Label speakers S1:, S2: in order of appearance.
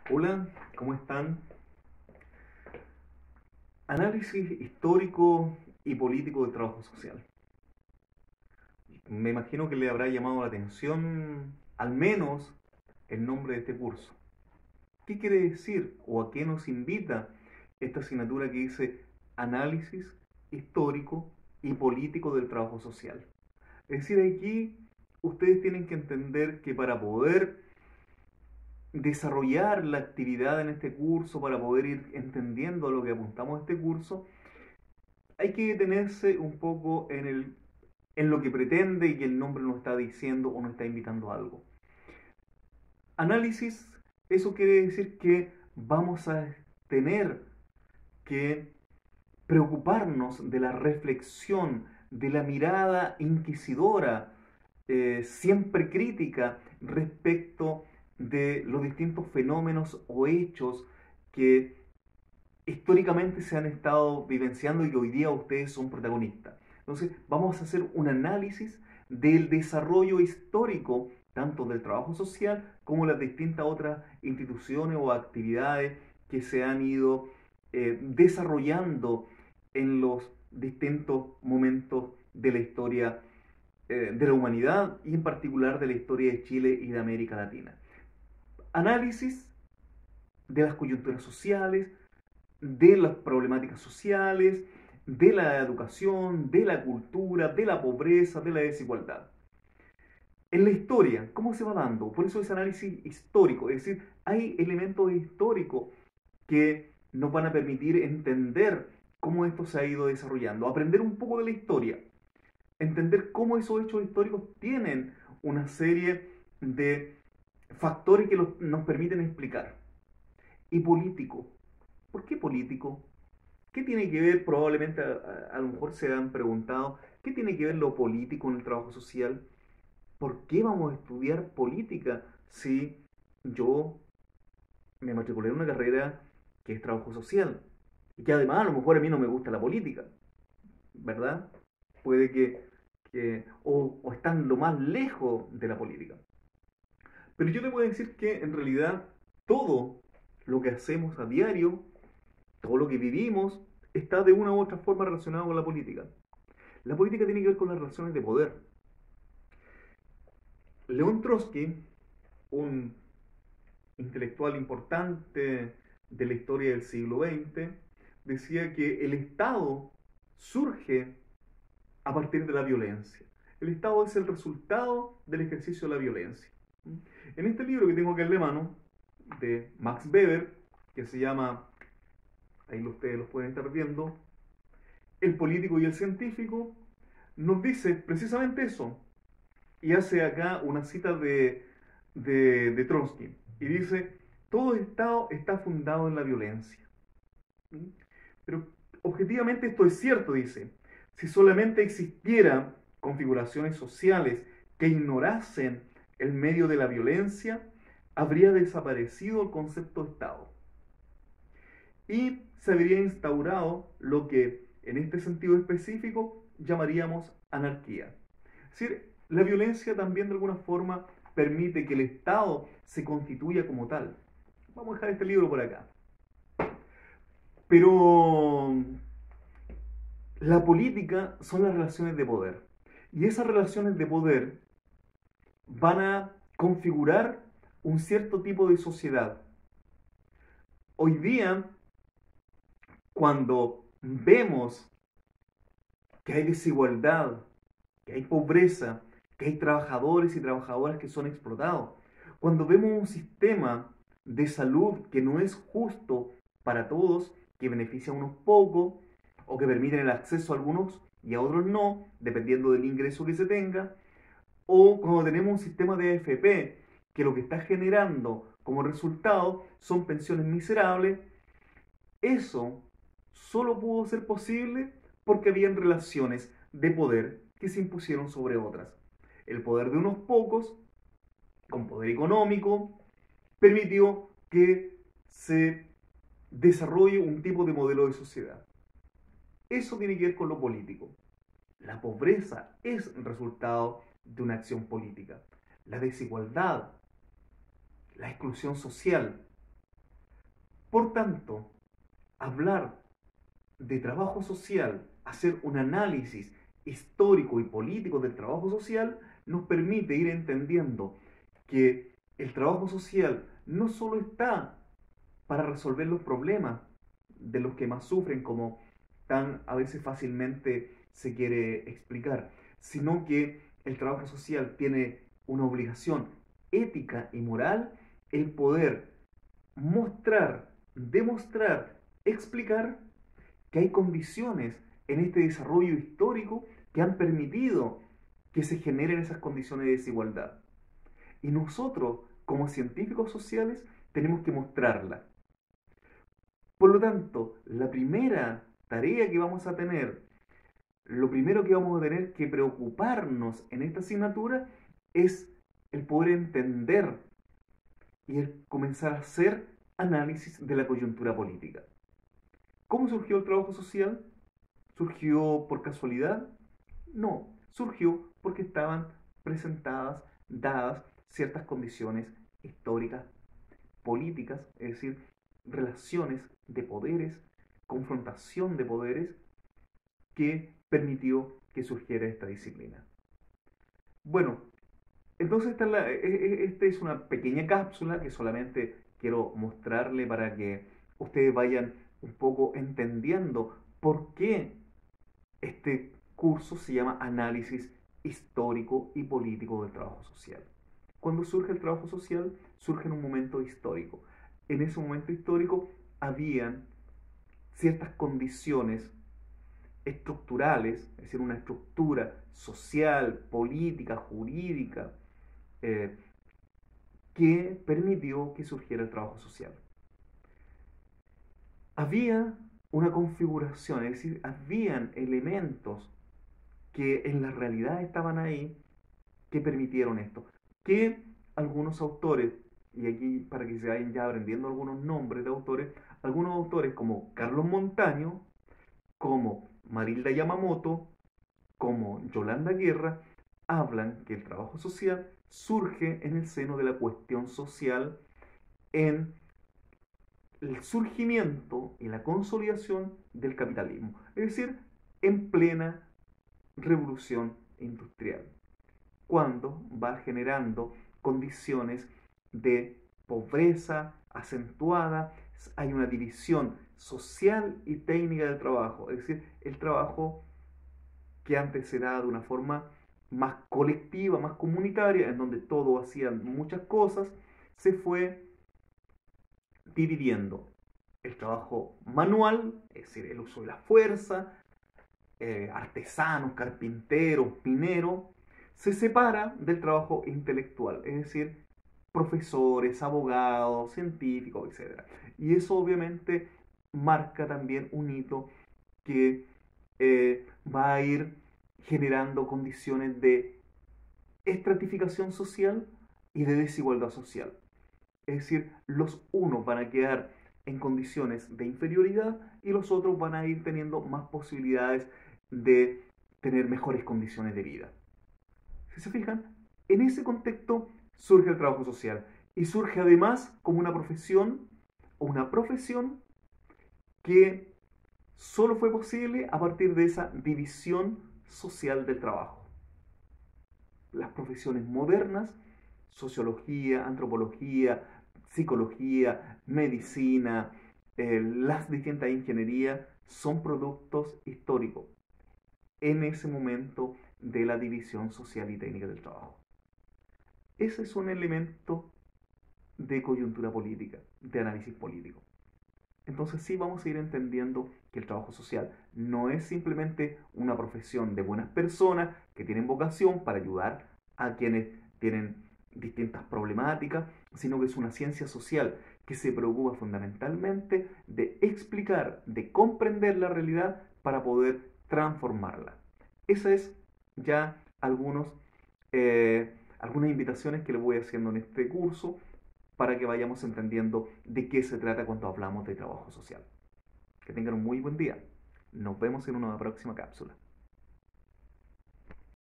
S1: Hola, ¿cómo están? Análisis histórico y político del trabajo social. Me imagino que le habrá llamado la atención al menos el nombre de este curso. ¿Qué quiere decir o a qué nos invita esta asignatura que dice Análisis histórico y político del trabajo social? Es decir, aquí ustedes tienen que entender que para poder desarrollar la actividad en este curso, para poder ir entendiendo a lo que apuntamos a este curso, hay que detenerse un poco en lo que pretende y que el nombre nos está diciendo o nos está invitando a algo. Análisis, eso quiere decir que vamos a tener que preocuparnos de la reflexión, de la mirada inquisidora, siempre crítica respecto de los distintos fenómenos o hechos que históricamente se han estado vivenciando y que hoy día ustedes son protagonistas. Entonces, vamos a hacer un análisis del desarrollo histórico, tanto del trabajo social como las distintas otras instituciones o actividades que se han ido desarrollando en los distintos momentos de la historia de la humanidad y en particular de la historia de Chile y de América Latina. Análisis de las coyunturas sociales, de las problemáticas sociales, de la educación, de la cultura, de la pobreza, de la desigualdad. En la historia, ¿cómo se va dando? Por eso es análisis histórico, es decir, hay elementos históricos que nos van a permitir entender cómo esto se ha ido desarrollando, aprender un poco de la historia, entender cómo esos hechos históricos tienen una serie de factores que nos permiten explicar. Y político, ¿por qué político? ¿Qué tiene que ver? Probablemente a lo mejor se han preguntado, ¿qué tiene que ver lo político en el trabajo social? ¿Por qué vamos a estudiar política si yo me matriculé en una carrera que es trabajo social? Y que además a lo mejor a mí no me gusta la política, ¿verdad? Puede o están lo más lejos de la política. Pero yo te puedo decir que en realidad todo lo que hacemos a diario, todo lo que vivimos, está de una u otra forma relacionado con la política. La política tiene que ver con las relaciones de poder. León Trotsky, un intelectual importante de la historia del siglo XX, decía que el Estado surge a partir de la violencia. El Estado es el resultado del ejercicio de la violencia. En este libro que tengo aquí en la mano, de Max Weber, que se llama, ahí ustedes lo pueden estar viendo, El político y el científico, nos dice precisamente eso. Y hace acá una cita de Trotsky. Y dice, todo Estado está fundado en la violencia. ¿Mm? Pero objetivamente esto es cierto, dice. Si solamente existieran configuraciones sociales que ignorasen el medio de la violencia, habría desaparecido el concepto de Estado. Y se habría instaurado lo que en este sentido específico llamaríamos anarquía. Es decir, la violencia también de alguna forma permite que el Estado se constituya como tal. Vamos a dejar este libro por acá. Pero la política son las relaciones de poder. Y esas relaciones de poder van a configurar un cierto tipo de sociedad. Hoy día, cuando vemos que hay desigualdad, que hay pobreza, que hay trabajadores y trabajadoras que son explotados, cuando vemos un sistema de salud que no es justo para todos, que beneficia a unos pocos o que permiten el acceso a algunos y a otros no, dependiendo del ingreso que se tenga, o cuando tenemos un sistema de AFP que lo que está generando como resultado son pensiones miserables, eso solo pudo ser posible porque habían relaciones de poder que se impusieron sobre otras. El poder de unos pocos, con poder económico, permitió que se desarrolle un tipo de modelo de sociedad. Eso tiene que ver con lo político. La pobreza es el resultado de una acción política. La desigualdad, la exclusión social, Por tanto, hablar de trabajo social, hacer un análisis histórico y político del trabajo social, nos permite ir entendiendo que el trabajo social no solo está para resolver los problemas de los que más sufren, como tan a veces fácilmente se quiere explicar, sino que el trabajo social tiene una obligación ética y moral, el poder mostrar, demostrar, explicar que hay condiciones en este desarrollo histórico que han permitido que se generen esas condiciones de desigualdad. Y nosotros, como científicos sociales, tenemos que mostrarla. Por lo tanto, la primera tarea que vamos a tener, lo primero que vamos a tener que preocuparnos en esta asignatura es el poder entender y el comenzar a hacer análisis de la coyuntura política. ¿Cómo surgió el trabajo social? ¿Surgió por casualidad? No, surgió porque estaban presentadas, dadas ciertas condiciones históricas, políticas, es decir, relaciones de poderes, confrontación de poderes, que permitió que surgiera esta disciplina. Bueno, entonces esta es una pequeña cápsula que solamente quiero mostrarle para que ustedes vayan un poco entendiendo por qué este curso se llama Análisis Histórico y Político del Trabajo Social. Cuando surge el trabajo social, surge en un momento histórico. En ese momento histórico habían ciertas condiciones estructurales, es decir, una estructura social, política, jurídica, eh, que permitió que surgiera el trabajo social. Había una configuración, es decir, habían elementos que en la realidad estaban ahí que permitieron esto. Que algunos autores, y aquí para que se vayan ya aprendiendo algunos nombres de autores, algunos autores como Carlos Montaño, como Marilda Yamamoto, como Yolanda Guerra, hablan que el trabajo social surge en el seno de la cuestión social, en el surgimiento y la consolidación del capitalismo, es decir, en plena revolución industrial, cuando va generando condiciones de pobreza acentuada, hay una división social y técnica del trabajo, es decir, el trabajo que antes se daba de una forma más colectiva, más comunitaria, en donde todos hacían muchas cosas, se fue dividiendo el trabajo manual, es decir, el uso de la fuerza, artesanos, carpinteros, mineros, se separa del trabajo intelectual, es decir, profesores, abogados, científicos, etc. Y eso obviamente marca también un hito que va a ir generando condiciones de estratificación social y de desigualdad social. Es decir, los unos van a quedar en condiciones de inferioridad y los otros van a ir teniendo más posibilidades de tener mejores condiciones de vida. Si se fijan, en ese contexto surge el trabajo social y surge además como una profesión o una profesión que solo fue posible a partir de esa división social del trabajo. Las profesiones modernas, sociología, antropología, psicología, medicina, las distintas ingenierías, son productos históricos en ese momento de la división social y técnica del trabajo. Ese es un elemento de coyuntura política, de análisis político. Entonces sí vamos a ir entendiendo que el trabajo social no es simplemente una profesión de buenas personas que tienen vocación para ayudar a quienes tienen distintas problemáticas, sino que es una ciencia social que se preocupa fundamentalmente de explicar, de comprender la realidad para poder transformarla. Esas es ya algunas invitaciones que les voy haciendo en este curso para que vayamos entendiendo de qué se trata cuando hablamos de trabajo social. Que tengan un muy buen día. Nos vemos en una próxima cápsula.